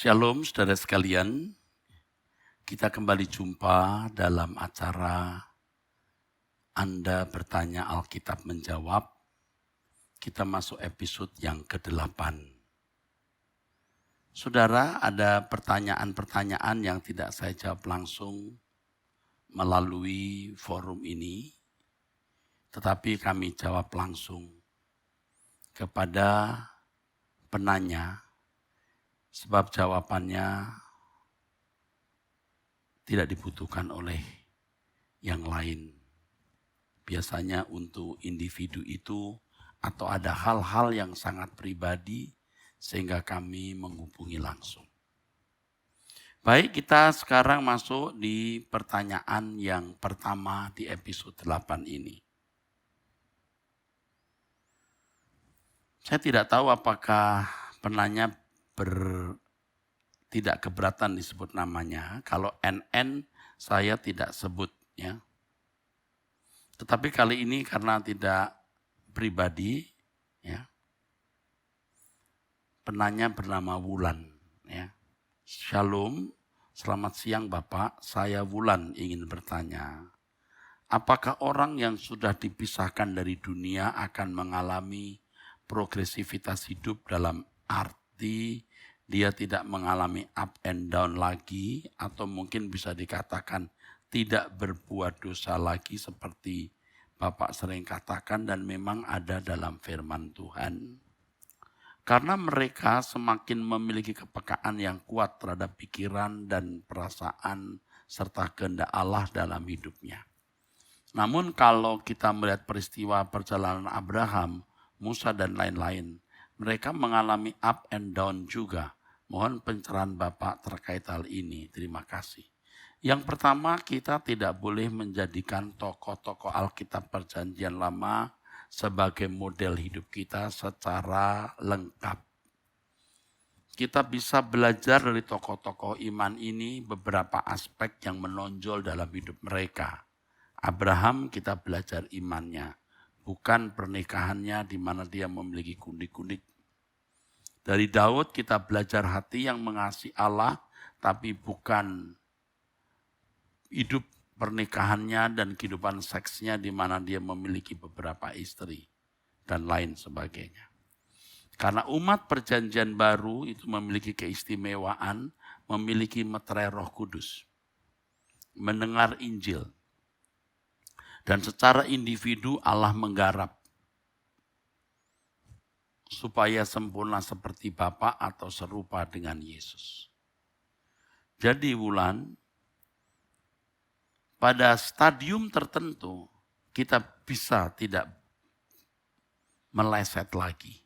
Shalom saudara sekalian, kita kembali jumpa dalam acara Anda Bertanya Alkitab Menjawab. Kita masuk episode yang ke-8. Saudara, ada pertanyaan-pertanyaan yang tidak saya jawab langsung melalui forum ini, tetapi kami jawab langsung kepada penanya. Sebab jawabannya tidak dibutuhkan oleh yang lain. Biasanya untuk individu itu atau ada hal-hal yang sangat pribadi sehingga kami menghubungi langsung. Baik, kita sekarang masuk di pertanyaan yang pertama di episode 8 ini. Saya tidak tahu apakah penanya tidak keberatan disebut namanya. Kalau NN saya tidak sebut ya. Tetapi kali ini karena tidak pribadi ya. Penanya bernama Wulan ya. Shalom, selamat siang Bapak. Saya Wulan ingin bertanya. Apakah orang yang sudah dipisahkan dari dunia akan mengalami progresivitas hidup dalam arti dia tidak mengalami up and down lagi, atau mungkin bisa dikatakan tidak berbuat dosa lagi seperti Bapak sering katakan dan memang ada dalam firman Tuhan. Karena mereka semakin memiliki kepekaan yang kuat terhadap pikiran dan perasaan serta kehendak Allah dalam hidupnya. Namun kalau kita melihat peristiwa perjalanan Abraham, Musa dan lain-lain, mereka mengalami up and down juga. Mohon pencerahan Bapak terkait hal ini. Terima kasih. Yang pertama, kita tidak boleh menjadikan tokoh-tokoh Alkitab Perjanjian Lama sebagai model hidup kita secara lengkap. Kita bisa belajar dari tokoh-tokoh iman ini beberapa aspek yang menonjol dalam hidup mereka. Abraham kita belajar imannya, bukan pernikahannya di mana dia memiliki kunik-kunik. Dari Daud kita belajar hati yang mengasihi Allah, tapi bukan hidup pernikahannya dan kehidupan seksnya di mana dia memiliki beberapa istri dan lain sebagainya. Karena umat perjanjian baru itu memiliki keistimewaan, memiliki meterai Roh Kudus, mendengar Injil. Dan secara individu Allah menggarap supaya sempurna seperti Bapa atau serupa dengan Yesus. Jadi Wulan, pada stadium tertentu kita bisa tidak meleset lagi.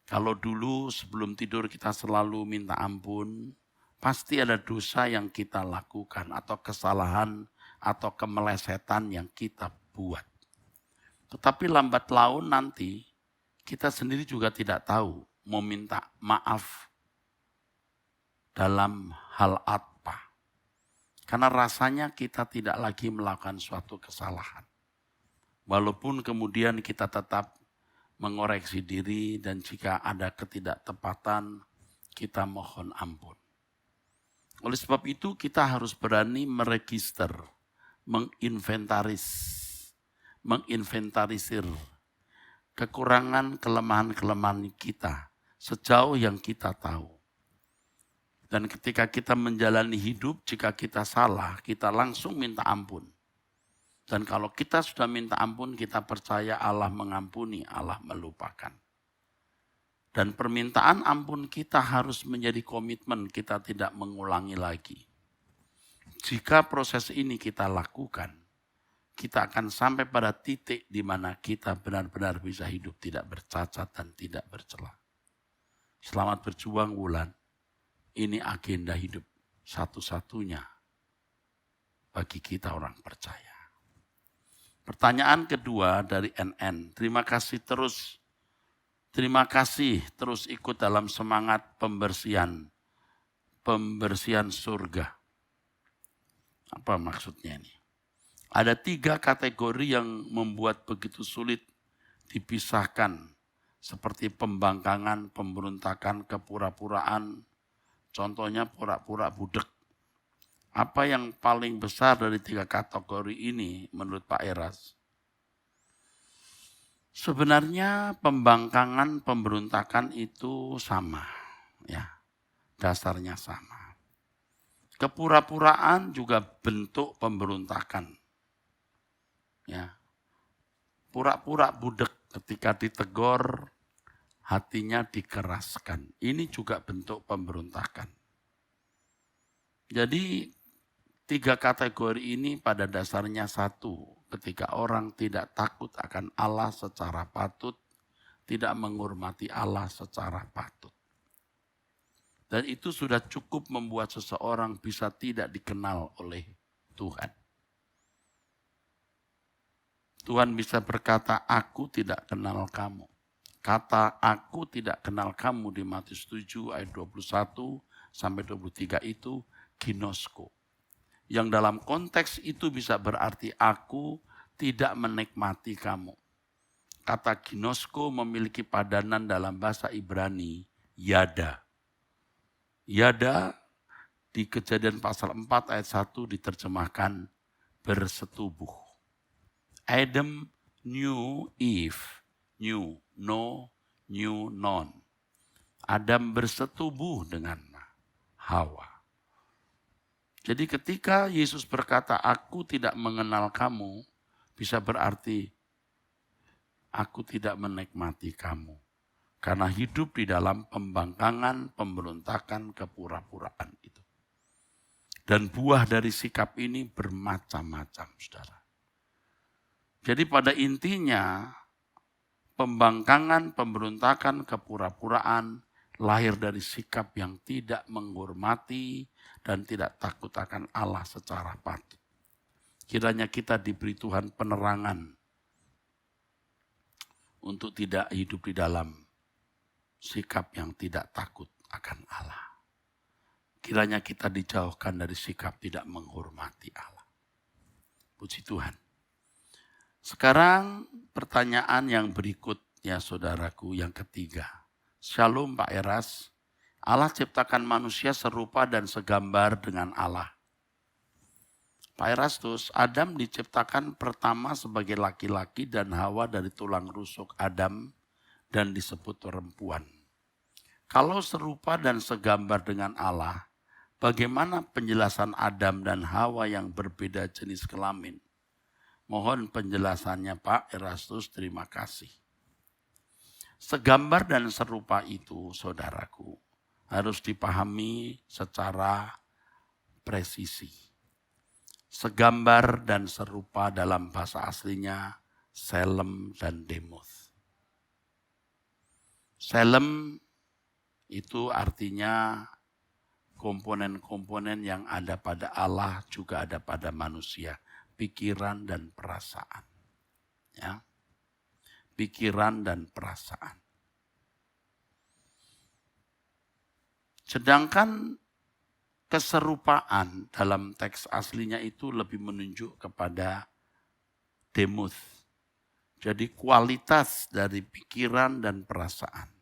Kalau dulu sebelum tidur kita selalu minta ampun, pasti ada dosa yang kita lakukan atau kesalahan atau kemelesetan yang kita buat. Tetapi lambat laun nanti kita sendiri juga tidak tahu mau minta maaf dalam hal apa. Karena rasanya kita tidak lagi melakukan suatu kesalahan. Walaupun kemudian kita tetap mengoreksi diri dan jika ada ketidaktepatan kita mohon ampun. Oleh sebab itu kita harus berani meregister, menginventarisir kekurangan, kelemahan-kelemahan kita sejauh yang kita tahu. Dan ketika kita menjalani hidup, jika kita salah, kita langsung minta ampun. Dan kalau kita sudah minta ampun, kita percaya Allah mengampuni, Allah melupakan. Dan permintaan ampun kita harus menjadi komitmen, kita tidak mengulangi lagi. Jika proses ini kita lakukan, kita akan sampai pada titik di mana kita benar-benar bisa hidup tidak bercacat dan tidak bercela. Selamat berjuang Wulan. Ini agenda hidup satu-satunya bagi kita orang percaya. Pertanyaan kedua dari NN. Terima kasih terus ikut dalam semangat pembersihan surga. Apa maksudnya ini? Ada 3 kategori yang membuat begitu sulit dipisahkan seperti pembangkangan, pemberontakan, kepura-puraan, contohnya pura-pura budek. Apa yang paling besar dari 3 kategori ini menurut Pak Eras? Sebenarnya pembangkangan, pemberontakan itu sama, ya, dasarnya sama. Kepura-puraan juga bentuk pemberontakan, ya. Pura-pura budek ketika ditegur, hatinya dikeraskan. Ini juga bentuk pemberontakan. Jadi 3 kategori ini pada dasarnya satu. Ketika orang tidak takut akan Allah secara patut, tidak menghormati Allah secara patut. Dan itu sudah cukup membuat seseorang bisa tidak dikenal oleh Tuhan. Tuhan bisa berkata, aku tidak kenal kamu. Kata aku tidak kenal kamu di Matius 7 ayat 21 sampai 23 itu ginosko. Yang dalam konteks itu bisa berarti aku tidak menikmati kamu. Kata ginosko memiliki padanan dalam bahasa Ibrani, yada. Yada di Kejadian pasal 4 ayat 1 diterjemahkan bersetubuh. Adam knew Eve, knew, no, knew, non. Adam bersetubuh dengan Hawa. Jadi ketika Yesus berkata, aku tidak mengenal kamu, bisa berarti aku tidak menikmati kamu. Karena hidup di dalam pembangkangan, pemberontakan, kepura-puraan itu. Dan buah dari sikap ini bermacam-macam, saudara. Jadi pada intinya, pembangkangan, pemberontakan, kepura-puraan lahir dari sikap yang tidak menghormati dan tidak takut akan Allah secara patut. Kiranya kita diberi Tuhan penerangan untuk tidak hidup di dalam sikap yang tidak takut akan Allah. Kiranya kita dijauhkan dari sikap tidak menghormati Allah. Puji Tuhan. Sekarang pertanyaan yang berikutnya saudaraku yang ketiga. Shalom Pak Eras. Allah ciptakan manusia serupa dan segambar dengan Allah. Pak Erastus, Adam diciptakan pertama sebagai laki-laki dan Hawa dari tulang rusuk Adam dan disebut perempuan. Kalau serupa dan segambar dengan Allah, bagaimana penjelasan Adam dan Hawa yang berbeda jenis kelamin? Mohon penjelasannya Pak Erastus, terima kasih. Segambar dan serupa itu, saudaraku, harus dipahami secara presisi. Segambar dan serupa dalam bahasa aslinya selem dan demoth. Selem itu artinya komponen-komponen yang ada pada Allah juga ada pada manusia. Pikiran dan perasaan. Ya. Pikiran dan perasaan. Sedangkan keserupaan dalam teks aslinya itu lebih menunjuk kepada demuth. Jadi kualitas dari pikiran dan perasaan.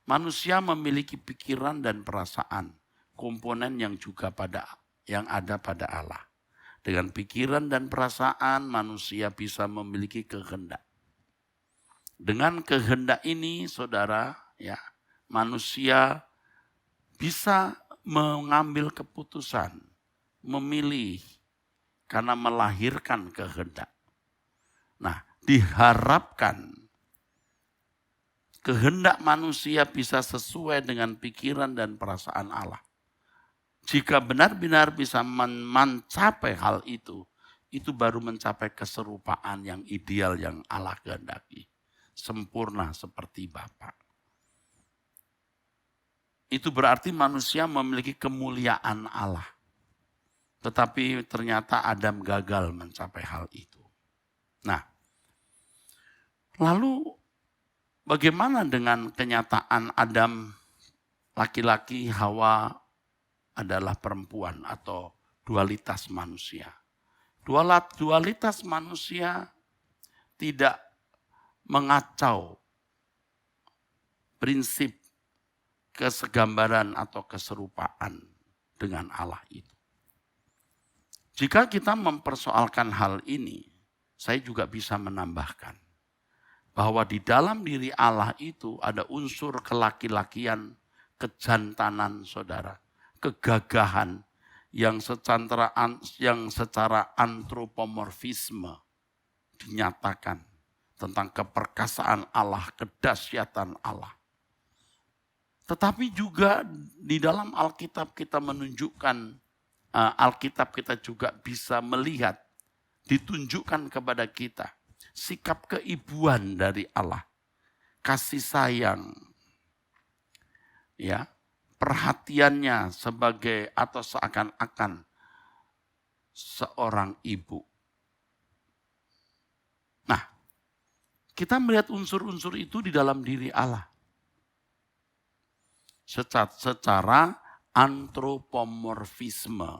Manusia memiliki pikiran dan perasaan, komponen yang ada pada Allah. Dengan pikiran dan perasaan manusia bisa memiliki kehendak. Dengan kehendak ini saudara, ya, manusia bisa mengambil keputusan, memilih karena melahirkan kehendak. Nah, diharapkan kehendak manusia bisa sesuai dengan pikiran dan perasaan Allah. Jika benar-benar bisa mencapai hal itu baru mencapai keserupaan yang ideal yang Allah kehendaki. Sempurna seperti Bapa. Itu berarti manusia memiliki kemuliaan Allah. Tetapi ternyata Adam gagal mencapai hal itu. Nah, lalu bagaimana dengan kenyataan Adam laki-laki, Hawa adalah perempuan atau dualitas manusia? Dualitas manusia tidak mengacau prinsip kesegambaran atau keserupaan dengan Allah itu. Jika kita mempersoalkan hal ini, saya juga bisa menambahkan bahwa di dalam diri Allah itu ada unsur kelaki-lakian, kejantanan saudara, kegagahan yang secara antropomorfisme dinyatakan tentang keperkasaan Allah, kedahsyatan Allah. Tetapi juga di dalam Alkitab kita menunjukkan, Alkitab kita juga bisa melihat, ditunjukkan kepada kita sikap keibuan dari Allah, kasih sayang, ya, perhatiannya sebagai atau seakan-akan seorang ibu. Nah, kita melihat unsur-unsur itu di dalam diri Allah secara antropomorfisme.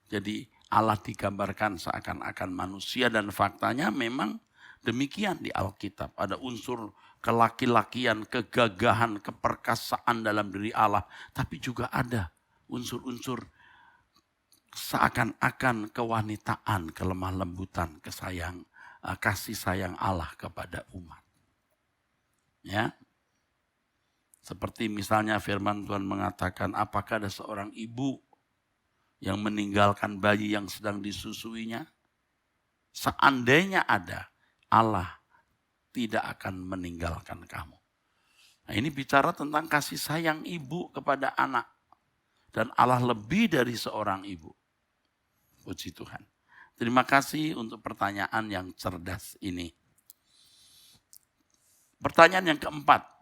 Jadi Allah digambarkan seakan-akan manusia dan faktanya memang demikian di Alkitab. Ada unsur kelaki-lakian, kegagahan, keperkasaan dalam diri Allah. Tapi juga ada unsur-unsur seakan-akan kewanitaan, kelemah lembutan, kasih sayang Allah kepada umat. Ya. Seperti misalnya firman Tuhan mengatakan, apakah ada seorang ibu yang meninggalkan bayi yang sedang disusuinya? Seandainya ada, Allah tidak akan meninggalkan kamu. Nah, ini bicara tentang kasih sayang ibu kepada anak. Dan Allah lebih dari seorang ibu. Puji Tuhan. Terima kasih untuk pertanyaan yang cerdas ini. Pertanyaan yang keempat.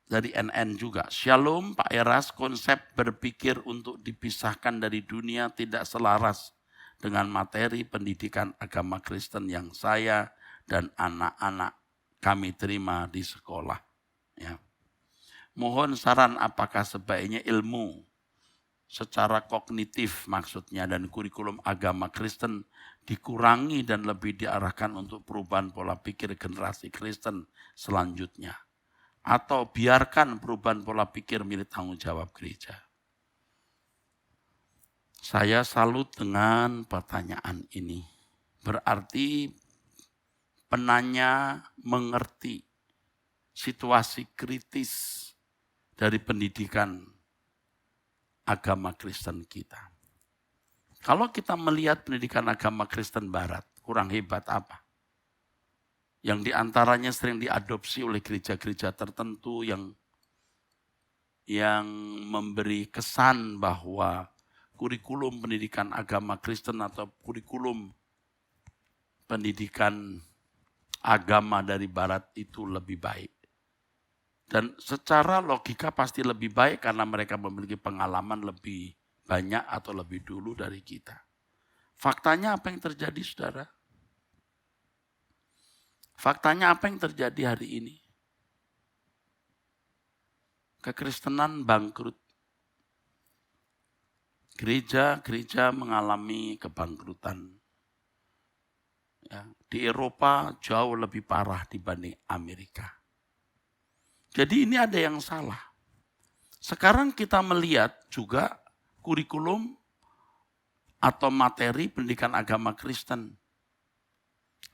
Dari NN juga. Shalom Pak Eras, konsep berpikir untuk dipisahkan dari dunia tidak selaras dengan materi pendidikan agama Kristen yang saya dan anak-anak kami terima di sekolah. Ya. Mohon saran apakah sebaiknya ilmu secara kognitif maksudnya dan kurikulum agama Kristen dikurangi dan lebih diarahkan untuk perubahan pola pikir generasi Kristen selanjutnya. Atau biarkan perubahan pola pikir milik tanggung jawab gereja. Saya salut dengan pertanyaan ini. Berarti penanya mengerti situasi kritis dari pendidikan agama Kristen kita. Kalau kita melihat pendidikan agama Kristen Barat, kurang hebat apa? Yang diantaranya sering diadopsi oleh gereja-gereja tertentu yang memberi kesan bahwa kurikulum pendidikan agama Kristen atau kurikulum pendidikan agama dari Barat itu lebih baik. Dan secara logika pasti lebih baik karena mereka memiliki pengalaman lebih banyak atau lebih dulu dari kita. Faktanya apa yang terjadi, saudara? Faktanya apa yang terjadi hari ini? Kekristenan bangkrut. Gereja-gereja mengalami kebangkrutan. Ya, di Eropa jauh lebih parah dibanding Amerika. Jadi ini ada yang salah. Sekarang kita melihat juga kurikulum atau materi pendidikan agama Kristen.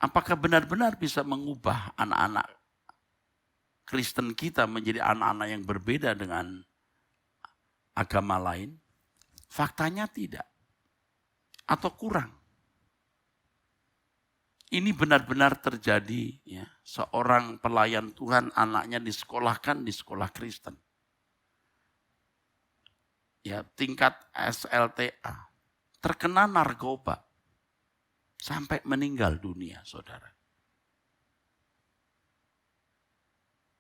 Apakah benar-benar bisa mengubah anak-anak Kristen kita menjadi anak-anak yang berbeda dengan agama lain? Faktanya tidak. Atau kurang. Ini benar-benar terjadi. Ya. Seorang pelayan Tuhan, anaknya disekolahkan di sekolah Kristen. Ya, tingkat SLTA. Terkena narkoba. Sampai meninggal dunia, saudara.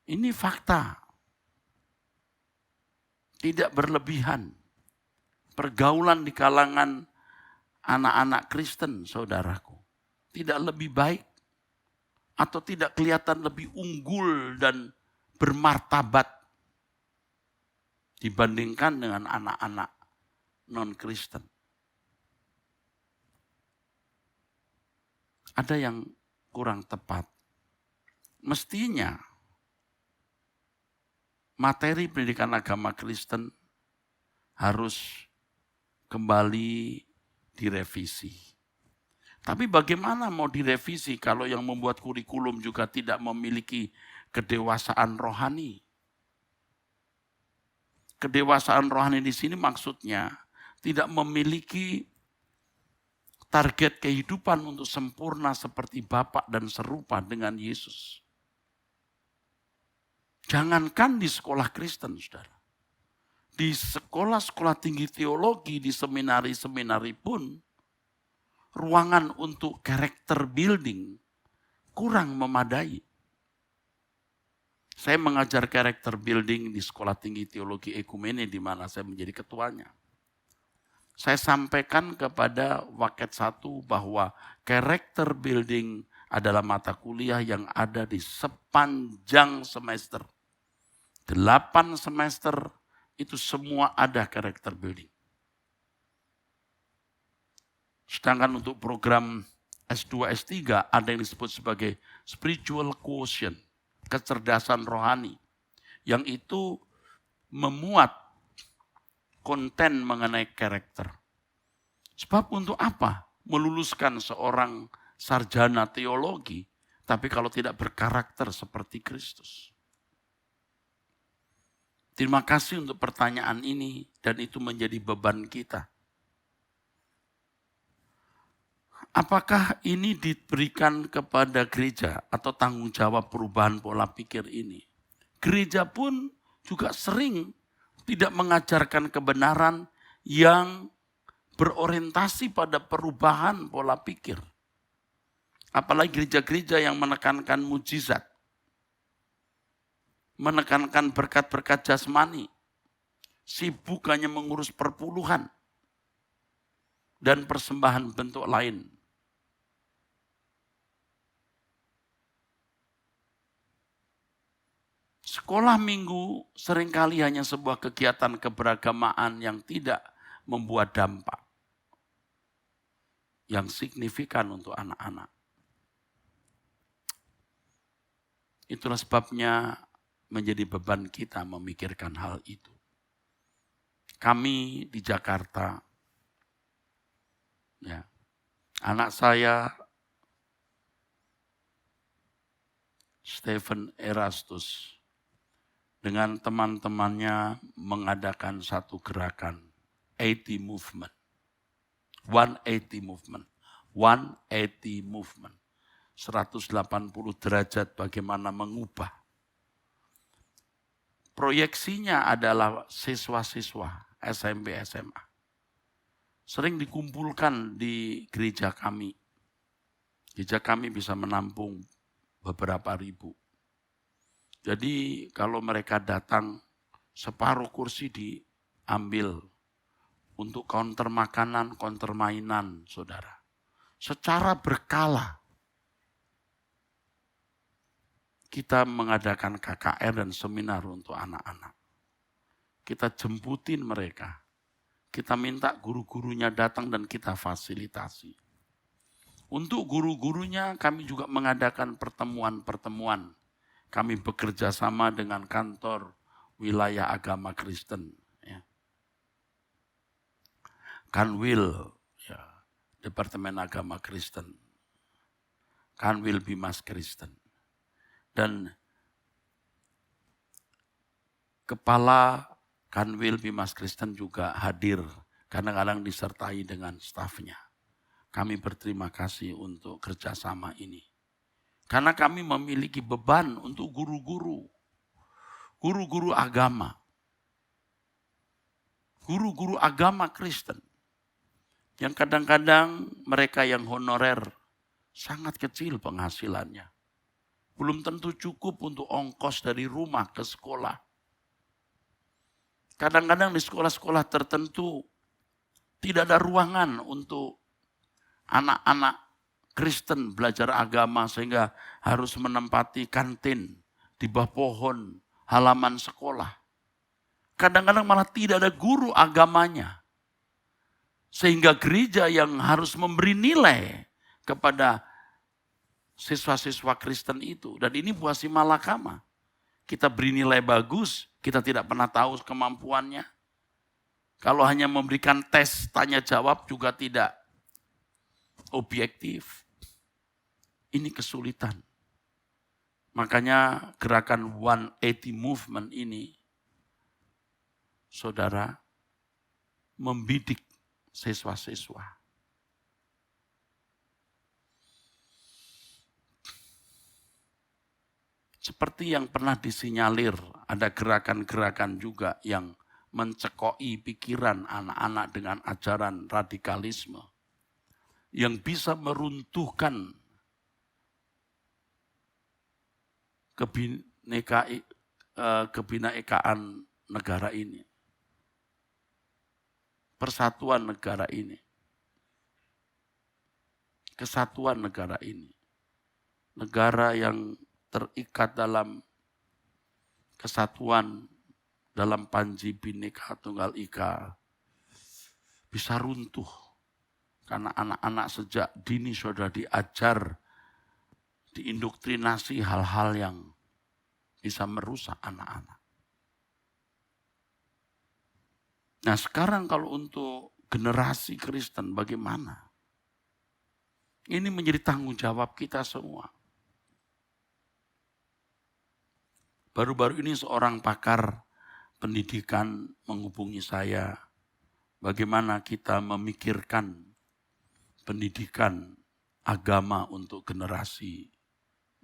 Ini fakta. Tidak berlebihan. Pergaulan di kalangan anak-anak Kristen, saudaraku. Tidak lebih baik. Atau tidak kelihatan lebih unggul dan bermartabat. Dibandingkan dengan anak-anak non-Kristen. Ada yang kurang tepat. Mestinya materi pendidikan agama Kristen harus kembali direvisi. Tapi bagaimana mau direvisi kalau yang membuat kurikulum juga tidak memiliki kedewasaan rohani? Kedewasaan rohani di sini maksudnya tidak memiliki target kehidupan untuk sempurna seperti Bapa dan serupa dengan Yesus. Jangankan di sekolah Kristen, saudara. Di sekolah-sekolah tinggi teologi, di seminari-seminari pun, ruangan untuk character building kurang memadai. Saya mengajar character building di sekolah tinggi teologi Ekumene di mana saya menjadi ketuanya. Saya sampaikan kepada Waket 1 bahwa character building adalah mata kuliah yang ada di sepanjang semester. 8 semester itu semua ada character building. Sedangkan untuk program S2, S3 ada yang disebut sebagai spiritual quotient, kecerdasan rohani. Yang itu memuat konten mengenai karakter. Sebab untuk apa meluluskan seorang sarjana teologi, tapi kalau tidak berkarakter seperti Kristus? Terima kasih untuk pertanyaan ini dan itu menjadi beban kita. Apakah ini diberikan kepada gereja atau tanggung jawab perubahan pola pikir ini? Gereja pun juga sering tidak mengajarkan kebenaran yang berorientasi pada perubahan pola pikir. Apalagi gereja-gereja yang menekankan mujizat. Menekankan berkat-berkat jasmani. Sibuk hanya mengurus perpuluhan. Dan persembahan bentuk lain. Sekolah minggu seringkali hanya sebuah kegiatan keberagamaan yang tidak membuat dampak yang signifikan untuk anak-anak. Itulah sebabnya menjadi beban kita memikirkan hal itu. Kami di Jakarta, ya, anak saya Stephen Erastus dengan teman-temannya mengadakan satu gerakan 80 movement. 180 movement. 180 movement. 180 derajat bagaimana mengubah. Proyeksinya adalah siswa-siswa SMP, SMA. Sering dikumpulkan di gereja kami. Gereja kami bisa menampung beberapa ribu. Jadi kalau mereka datang, separuh kursi diambil untuk counter makanan, counter mainan, saudara. Secara berkala, kita mengadakan KKR dan seminar untuk anak-anak. Kita jemputin mereka. Kita minta guru-gurunya datang dan kita fasilitasi. Untuk guru-gurunya kami juga mengadakan pertemuan-pertemuan. Kami bekerja sama dengan kantor wilayah agama Kristen. Ya. Kanwil, ya, Departemen Agama Kristen. Kanwil Bimas Kristen. Dan kepala Kanwil Bimas Kristen juga hadir, kadang-kadang disertai dengan stafnya. Kami berterima kasih untuk kerjasama ini. Karena kami memiliki beban untuk guru-guru agama. Guru-guru agama Kristen. Yang kadang-kadang mereka yang honorer sangat kecil penghasilannya. Belum tentu cukup untuk ongkos dari rumah ke sekolah. Kadang-kadang di sekolah-sekolah tertentu tidak ada ruangan untuk anak-anak Kristen belajar agama sehingga harus menempati kantin di bawah pohon halaman sekolah. Kadang-kadang malah tidak ada guru agamanya. Sehingga gereja yang harus memberi nilai kepada siswa-siswa Kristen itu. Dan ini buah si malakama. Kita beri nilai bagus, Kita tidak pernah tahu kemampuannya. Kalau hanya memberikan tes tanya jawab juga tidak objektif. Ini kesulitan. Makanya gerakan 180 movement ini, saudara, membidik siswa-siswa. Seperti yang pernah disinyalir, ada gerakan-gerakan juga yang mencekoi pikiran anak-anak dengan ajaran radikalisme. Yang bisa meruntuhkan kebinekaan negara ini. Persatuan negara ini. Kesatuan negara ini. Negara yang terikat dalam kesatuan, dalam Panji Bhinneka Tunggal Ika, bisa runtuh. Karena anak-anak sejak dini sudah diajar, diindoktrinasi hal-hal yang bisa merusak anak-anak. Nah sekarang kalau untuk generasi Kristen bagaimana? Ini menjadi tanggung jawab kita semua. Baru-baru ini seorang pakar pendidikan menghubungi saya. Bagaimana kita memikirkan pendidikan agama untuk generasi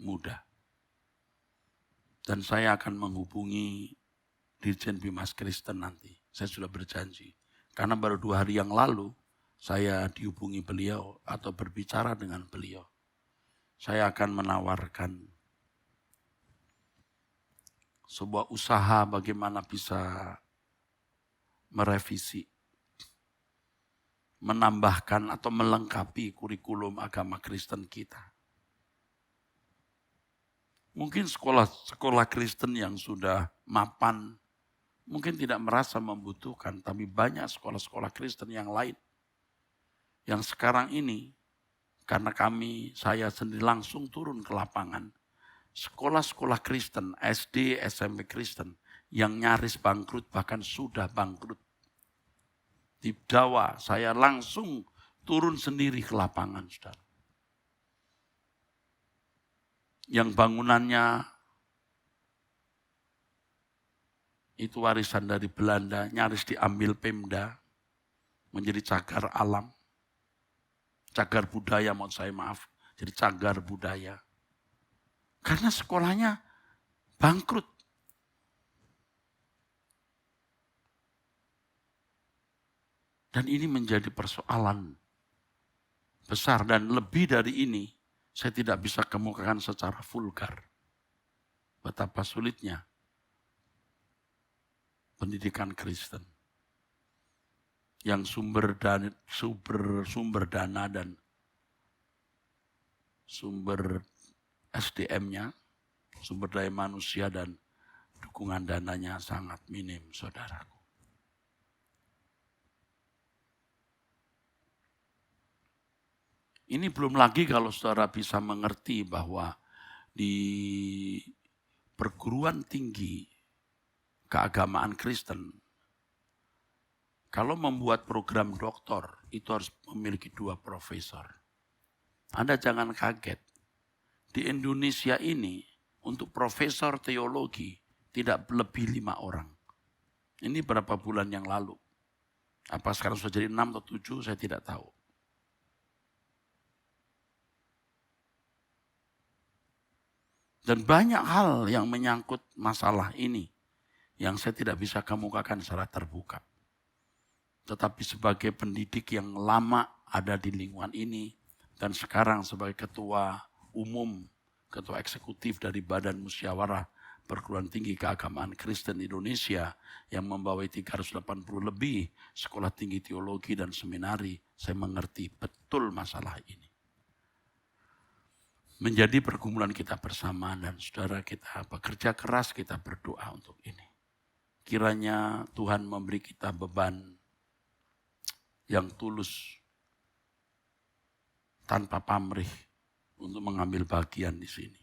muda. Dan saya akan menghubungi Dirjen Bimas Kristen nanti. Saya sudah berjanji. Karena baru 2 hari yang lalu saya dihubungi beliau atau berbicara dengan beliau. Saya akan menawarkan sebuah usaha bagaimana bisa merevisi, menambahkan atau melengkapi kurikulum agama Kristen kita. Mungkin sekolah Kristen yang sudah mapan, mungkin tidak merasa membutuhkan, tapi banyak sekolah-sekolah Kristen yang lain. Yang sekarang ini, karena saya sendiri langsung turun ke lapangan, sekolah-sekolah Kristen, SD, SMP Kristen, yang nyaris bangkrut, bahkan sudah bangkrut. Di Jawa, saya langsung turun sendiri ke lapangan, saudara. Yang bangunannya itu warisan dari Belanda, nyaris diambil Pemda, menjadi cagar alam. Cagar budaya, jadi cagar budaya. Karena sekolahnya bangkrut. Dan ini menjadi persoalan besar dan lebih dari ini saya tidak bisa kemukakan secara vulgar. Betapa sulitnya pendidikan Kristen yang sumber dana dan sumber SDM-nya, sumber daya manusia dan dukungan dananya sangat minim, saudaraku. Ini belum lagi kalau saudara bisa mengerti bahwa di perguruan tinggi keagamaan Kristen, kalau membuat program doktor, itu harus memiliki 2 profesor. Anda jangan kaget. Di Indonesia ini, untuk profesor teologi, tidak lebih 5 orang. Ini berapa bulan yang lalu. Apa sekarang sudah jadi 6 atau 7, saya tidak tahu. Dan banyak hal yang menyangkut masalah ini yang saya tidak bisa kemukakan secara terbuka. Tetapi sebagai pendidik yang lama ada di lingkungan ini dan sekarang sebagai ketua umum, ketua eksekutif dari Badan Musyawarah Perguruan Tinggi Keagamaan Kristen Indonesia yang membawa 380 lebih sekolah tinggi teologi dan seminari, saya mengerti betul masalah ini. Menjadi pergumulan kita bersama dan saudara kita bekerja keras, kita berdoa untuk ini. Kiranya Tuhan memberi kita beban yang tulus tanpa pamrih untuk mengambil bagian di sini.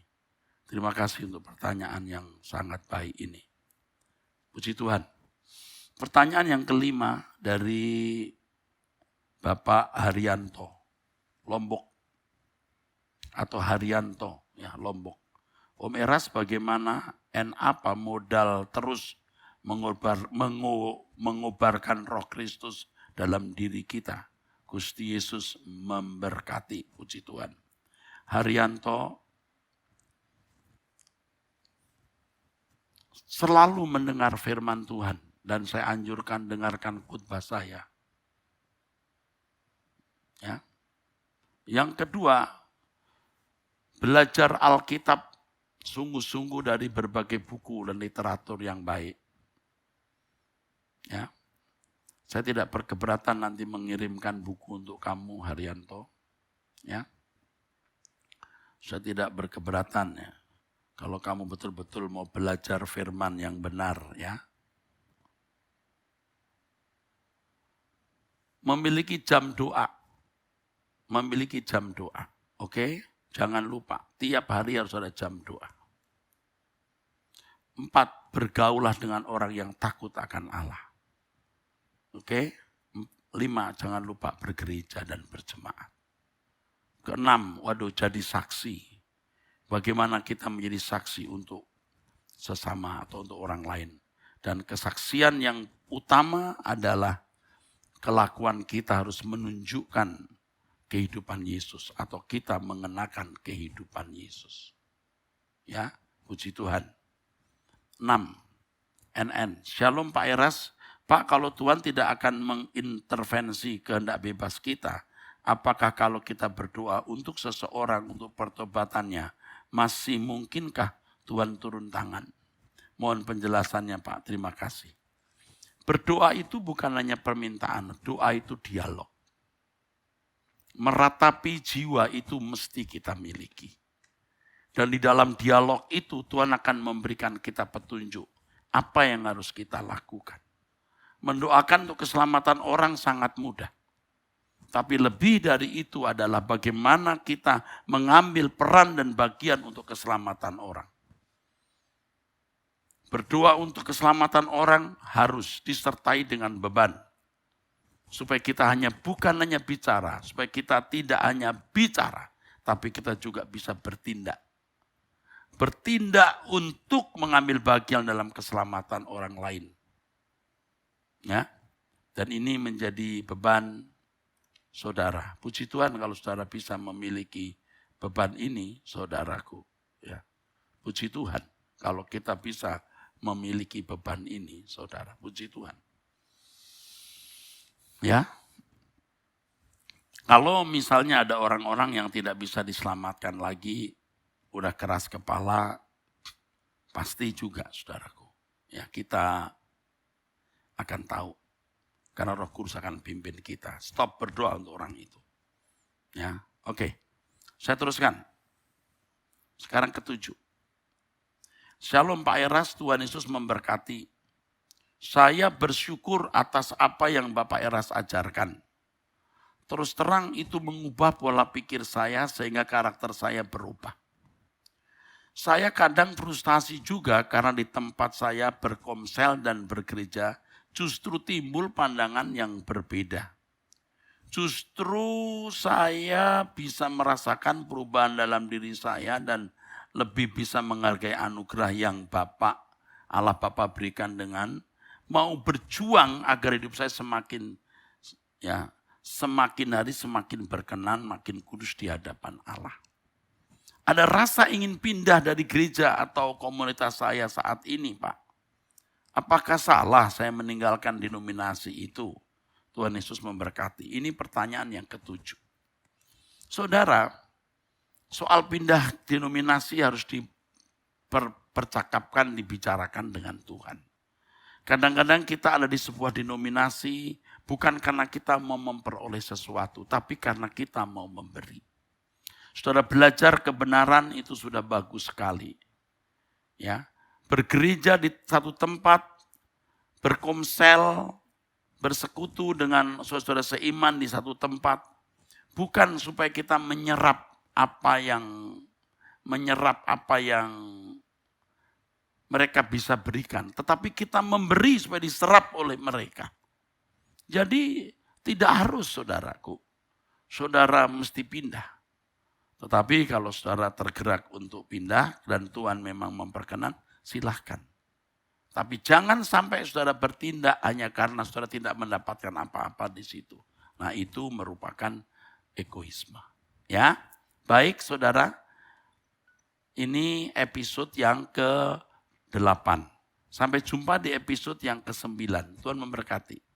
Terima kasih untuk pertanyaan yang sangat baik ini. Puji Tuhan. Pertanyaan yang kelima dari Bapak Haryanto, Lombok. Atau Haryanto, ya Lombok. Om Eras, bagaimana apa modal terus mengobarkan roh Kristus dalam diri kita? Gusti Yesus memberkati, puji Tuhan. Haryanto selalu mendengar firman Tuhan dan saya anjurkan dengarkan khotbah saya. Ya. Yang kedua, belajar Alkitab sungguh-sungguh dari berbagai buku dan literatur yang baik. Ya. Saya tidak berkeberatan nanti mengirimkan buku untuk kamu, Haryanto. Ya. Saya tidak berkeberatan ya. Kalau kamu betul-betul mau belajar firman yang benar ya. Memiliki jam doa. Memiliki jam doa. Oke? Jangan lupa, tiap hari harus ada jam doa. 4, bergaulah dengan orang yang takut akan Allah. Oke? 5, jangan lupa bergereja dan berjemaat. Ke-6, jadi saksi. Bagaimana kita menjadi saksi untuk sesama atau untuk orang lain. Dan kesaksian yang utama adalah kelakuan kita harus menunjukkan kehidupan Yesus atau kita mengenakan kehidupan Yesus. Ya, puji Tuhan. 6. NN. Shalom Pak Eras. Pak, kalau Tuhan tidak akan mengintervensi kehendak bebas kita, apakah kalau kita berdoa untuk seseorang untuk pertobatannya, masih mungkinkah Tuhan turun tangan? Mohon penjelasannya Pak, terima kasih. Berdoa itu bukan hanya permintaan, doa itu dialog. Meratapi jiwa itu mesti kita miliki. Dan di dalam dialog itu Tuhan akan memberikan kita petunjuk apa yang harus kita lakukan. Mendoakan untuk keselamatan orang sangat mudah. Tapi lebih dari itu adalah bagaimana kita mengambil peran dan bagian untuk keselamatan orang. Berdoa untuk keselamatan orang harus disertai dengan beban. Supaya kita bukan hanya bicara, supaya kita tidak hanya bicara, tapi kita juga bisa bertindak. Bertindak untuk mengambil bagian dalam keselamatan orang lain. Ya, dan ini menjadi beban saudara. Puji Tuhan kalau saudara bisa memiliki beban ini, saudaraku. Ya, puji Tuhan kalau kita bisa memiliki beban ini, saudara. Puji Tuhan. Ya, kalau misalnya ada orang-orang yang tidak bisa diselamatkan lagi, udah keras kepala, pasti juga, saudaraku. Ya, kita akan tahu. Karena Roh Kudus akan pimpin kita. Stop berdoa untuk orang itu. Ya, oke. Saya teruskan. Sekarang ke-7. Shalom Pak Eras, Tuhan Yesus memberkati. Saya bersyukur atas apa yang Bapak Eras ajarkan. Terus terang itu mengubah pola pikir saya sehingga karakter saya berubah. Saya kadang frustasi juga karena di tempat saya berkomsel dan bergereja justru timbul pandangan yang berbeda. Justru saya bisa merasakan perubahan dalam diri saya dan lebih bisa menghargai anugerah yang Allah Bapa berikan dengan mau berjuang agar hidup saya semakin hari semakin berkenan, makin kudus di hadapan Allah. Ada rasa ingin pindah dari gereja atau komunitas saya saat ini, Pak. Apakah salah saya meninggalkan denominasi itu? Tuhan Yesus memberkati. Ini pertanyaan yang ke-7. Saudara, soal pindah denominasi harus dipercakapkan, dibicarakan dengan Tuhan. Kadang-kadang kita ada di sebuah denominasi bukan karena kita mau memperoleh sesuatu, tapi karena kita mau memberi. Saudara, belajar kebenaran itu sudah bagus sekali. Ya, bergereja di satu tempat, berkomsel, bersekutu dengan saudara seiman di satu tempat, bukan supaya kita menyerap apa yang mereka bisa berikan. Tetapi kita memberi supaya diserap oleh mereka. Jadi tidak harus saudaraku, saudara mesti pindah. Tetapi kalau saudara tergerak untuk pindah dan Tuhan memang memperkenan, silahkan. Tapi jangan sampai saudara bertindak hanya karena saudara tidak mendapatkan apa-apa di situ. Nah itu merupakan egoisme. Ya, baik saudara, ini episode yang ke-8. Sampai jumpa di episode yang ke-9. Tuhan memberkati.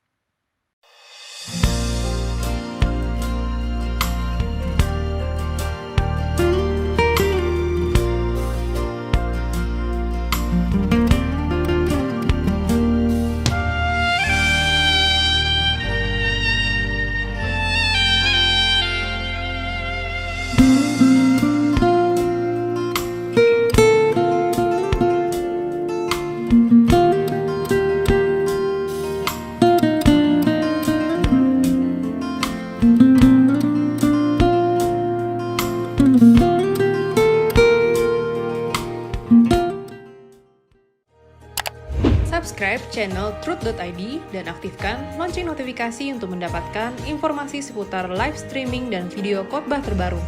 Subscribe channel Truth.id dan aktifkan lonceng notifikasi untuk mendapatkan informasi seputar live streaming dan video khotbah terbaru.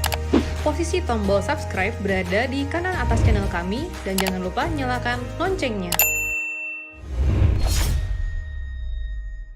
Posisi tombol subscribe berada di kanan atas channel kami dan jangan lupa nyalakan loncengnya.